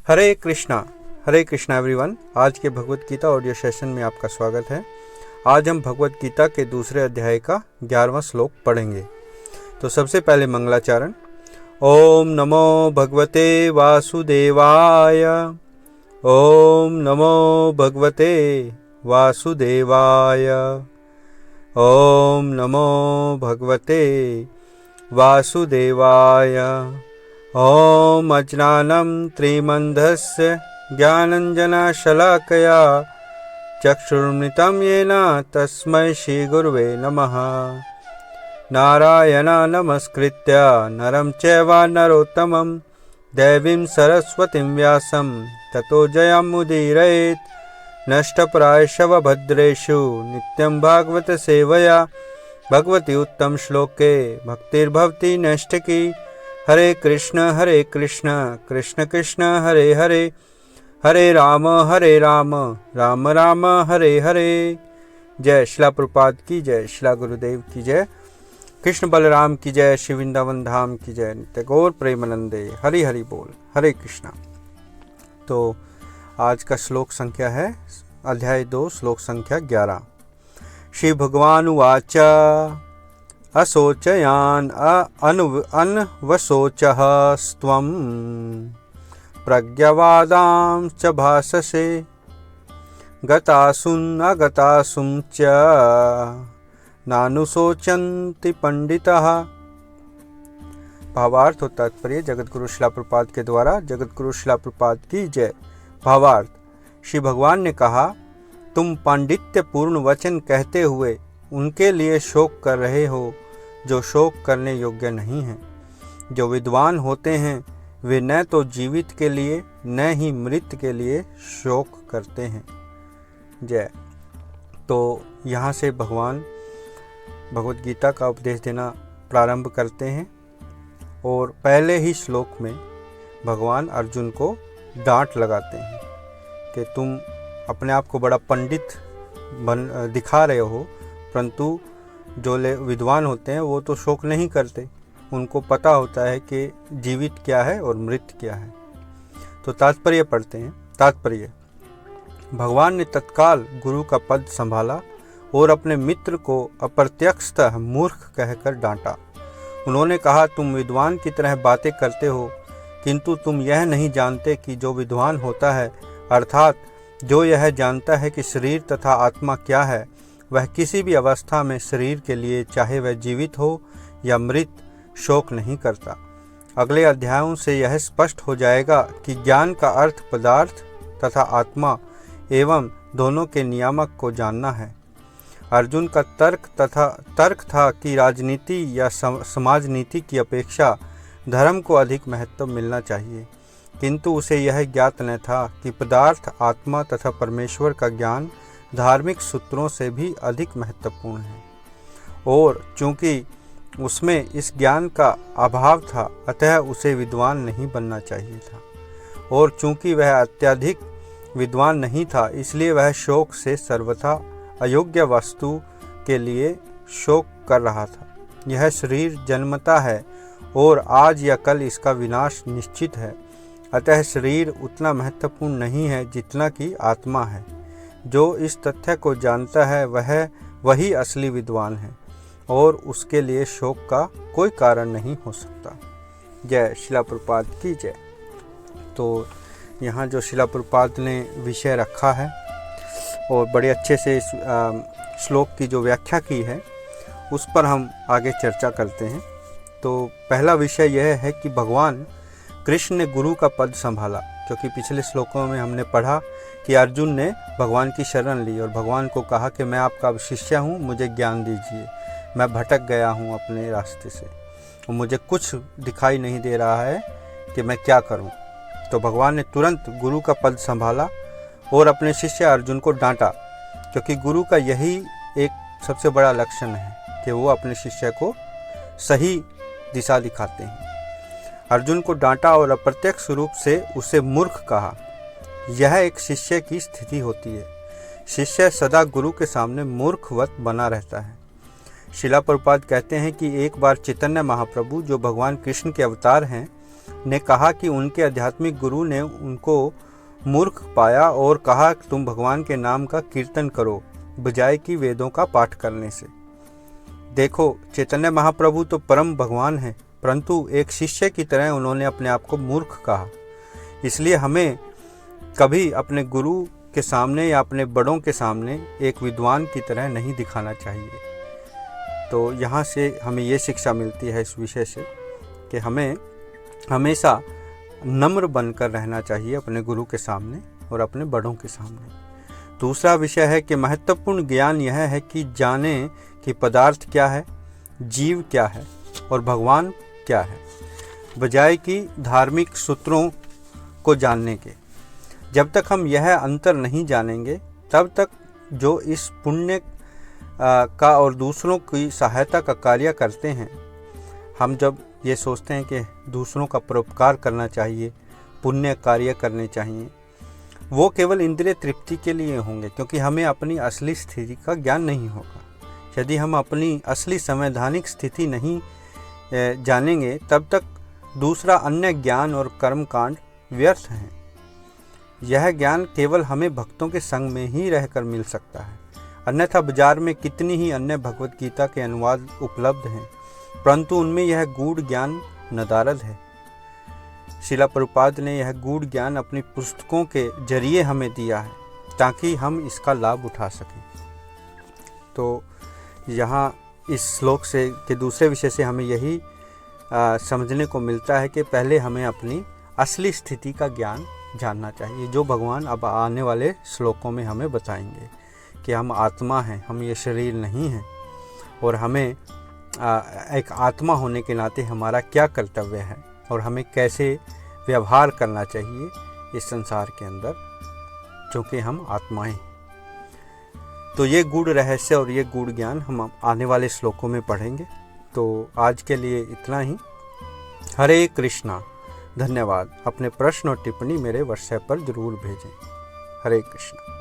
हरे Krishna everyone. आज के Bhagavad Gita audio session में आपका स्वागत है। आज हम भगवत गीता के दूसरे अध्याय का 11वां श्लोक पढ़ेंगे। तो सबसे पहले मंगलाचरण। ओम नमो भगवते वासुदेवाय। ओम नमो भगवते वासुदेवाय। ओम नमो भगवते वासुदेवाय। ओम अज्ञानं त्रिमन्धस्य ज्ञानञ्जनशलाकया चक्षुरुन्मिलितं येन तस्मै श्रीगुरवे नमः। नारायणं नमस्कृत्य नरं चैव नरोत्तमं देवीं सरस्वतीं व्यासं ततो जयमुदीरयेत्। नष्टप्रायशव भद्रेषु नित्यं भागवत सेवया भगवती उत्तम श्लोके भक्तिर्भवति नैष्ठिकी। हरे कृष्ण कृष्ण कृष्ण हरे हरे, हरे राम राम राम हरे हरे। जय शिला प्रभुपाद की जय, शिला गुरुदेव की जय, कृष्ण बलराम की जय, श्री वृंदावन धाम की जय, नित्य गौर प्रेमानंदे। हरि हरि बोल। हरे कृष्णा। तो आज का श्लोक संख्या है अध्याय 2 श्लोक संख्या 11। श्री भगवान उवाच असोचयान अन्वशोचः स्त्वं प्रज्ञवादां च भाषसे गतासुन अगतासुं च नानुशोचन्ति पंडितः। भावार्थ और तात्पर्य जगतगुरु शिला प्रभुपाद के द्वारा। जगतगुरु शिला प्रभुपाद की जय। भावार्थ। श्री भगवान ने कहा, तुम पांडित्य पूर्ण वचन कहते हुए उनके लिए शोक कर रहे हो जो शोक करने योग्य नहीं हैं। जो विद्वान होते हैं वे न तो जीवित के लिए न ही मृत के लिए शोक करते हैं। जय। तो यहाँ से भगवान भगवत गीता का उपदेश देना प्रारंभ करते हैं और पहले ही श्लोक में भगवान अर्जुन को डांट लगाते हैं कि तुम अपने आप को बड़ा पंडित दिखा रहे हो, परंतु जो विद्वान होते हैं वो तो शोक नहीं करते। उनको पता होता है कि जीवित क्या है और मृत क्या है। तो तात्पर्य पढ़ते हैं। तात्पर्य। भगवान ने तत्काल गुरु का पद संभाला और अपने मित्र को अप्रत्यक्षतः मूर्ख कहकर डांटा। उन्होंने कहा, तुम विद्वान की तरह बातें करते हो, किंतु तुम यह नहीं जानते कि जो विद्वान होता है, अर्थात जो यह जानता है कि शरीर तथा आत्मा क्या है, वह किसी भी अवस्था में शरीर के लिए, चाहे वह जीवित हो या मृत, शोक नहीं करता। अगले अध्यायों से यह स्पष्ट हो जाएगा कि ज्ञान का अर्थ पदार्थ तथा आत्मा एवं दोनों के नियामक को जानना है। अर्जुन का तर्क था कि राजनीति या समाज नीति की अपेक्षा धर्म को अधिक महत्व मिलना चाहिए, किंतु उसे यह ज्ञात न था कि पदार्थ, आत्मा तथा परमेश्वर का ज्ञान धार्मिक सूत्रों से भी अधिक महत्वपूर्ण है। और चूंकि उसमें इस ज्ञान का अभाव था, अतः उसे विद्वान नहीं बनना चाहिए था। और चूंकि वह अत्यधिक विद्वान नहीं था, इसलिए वह शोक से सर्वथा अयोग्य वस्तु के लिए शोक कर रहा था। यह शरीर जन्मता है और आज या कल इसका विनाश निश्चित है, अतः शरीर उतना महत्वपूर्ण नहीं है जितना कि आत्मा है। जो इस तथ्य को जानता है वही असली विद्वान है और उसके लिए शोक का कोई कारण नहीं हो सकता। जय शिला प्रभुपाद की जय। तो यहाँ जो शिला प्रभुपाद ने विषय रखा है और बड़े अच्छे से इस श्लोक की जो व्याख्या की है उस पर हम आगे चर्चा करते हैं। तो पहला विषय यह है कि भगवान कृष्ण ने गुरु का पद संभाला, क्योंकि पिछले श्लोकों में हमने पढ़ा कि अर्जुन ने भगवान की शरण ली और भगवान को कहा कि मैं आपका शिष्य हूँ, मुझे ज्ञान दीजिए, मैं भटक गया हूँ अपने रास्ते से और मुझे कुछ दिखाई नहीं दे रहा है कि मैं क्या करूँ। तो भगवान ने तुरंत गुरु का पद संभाला और अपने शिष्य अर्जुन को डांटा, क्योंकि गुरु का यही एक सबसे बड़ा लक्षण है कि वो अपने शिष्य को सही दिशा दिखाते हैं। अर्जुन को डांटा और अप्रत्यक्ष रूप से उसे मूर्ख कहा। यह एक शिष्य की स्थिति होती है। शिष्य सदा गुरु के सामने मूर्खवत बना रहता है। शिला प्रभुपाद कहते हैं कि एक बार चैतन्य महाप्रभु, जो भगवान कृष्ण के अवतार हैं, ने कहा कि उनके आध्यात्मिक गुरु ने उनको मूर्ख पाया और कहा कि तुम भगवान के नाम का कीर्तन करो बजाय कि वेदों का पाठ करने से। देखो, चैतन्य महाप्रभु तो परम भगवान हैं, परंतु एक शिष्य की तरह उन्होंने अपने आप को मूर्ख कहा। इसलिए हमें कभी अपने गुरु के सामने या अपने बड़ों के सामने एक विद्वान की तरह नहीं दिखाना चाहिए। तो यहाँ से हमें ये शिक्षा मिलती है इस विषय से कि हमें हमेशा नम्र बनकर रहना चाहिए अपने गुरु के सामने और अपने बड़ों के सामने। दूसरा विषय है कि महत्वपूर्ण ज्ञान यह है कि जाने कि पदार्थ क्या है, जीव क्या है और भगवान क्या है, बजाय कि धार्मिक सूत्रों को जानने के। जब तक हम यह अंतर नहीं जानेंगे तब तक जो इस पुण्य का और दूसरों की सहायता का कार्य करते हैं, हम जब ये सोचते हैं कि दूसरों का परोपकार करना चाहिए, पुण्य कार्य करने चाहिए, वो केवल इंद्रिय तृप्ति के लिए होंगे, क्योंकि हमें अपनी असली स्थिति का ज्ञान नहीं होगा। यदि हम अपनी असली संवैधानिक स्थिति नहीं जानेंगे तब तक दूसरा अन्य ज्ञान और कर्मकांड व्यर्थ हैं। यह ज्ञान केवल हमें भक्तों के संग में ही रहकर मिल सकता है, अन्यथा बाजार में कितनी ही अन्य भगवत गीता के अनुवाद उपलब्ध हैं, परंतु उनमें यह गूढ़ ज्ञान नदारद है। श्रील प्रभुपाद ने यह गूढ़ ज्ञान अपनी पुस्तकों के जरिए हमें दिया है ताकि हम इसका लाभ उठा सकें। तो यहाँ इस श्लोक से के दूसरे विषय से हमें यही समझने को मिलता है कि पहले हमें अपनी असली स्थिति का ज्ञान जानना चाहिए, जो भगवान अब आने वाले श्लोकों में हमें बताएंगे कि हम आत्मा हैं, हम ये शरीर नहीं हैं, और हमें एक आत्मा होने के नाते हमारा क्या कर्तव्य है और हमें कैसे व्यवहार करना चाहिए इस संसार के अंदर, क्योंकि हम आत्माएं। तो ये गूढ़ रहस्य और ये गूढ़ ज्ञान हम आने वाले श्लोकों में पढ़ेंगे। तो आज के लिए इतना ही। हरे कृष्णा। धन्यवाद। अपने प्रश्न और टिप्पणी मेरे व्हाट्सएप पर जरूर भेजें। हरे कृष्णा।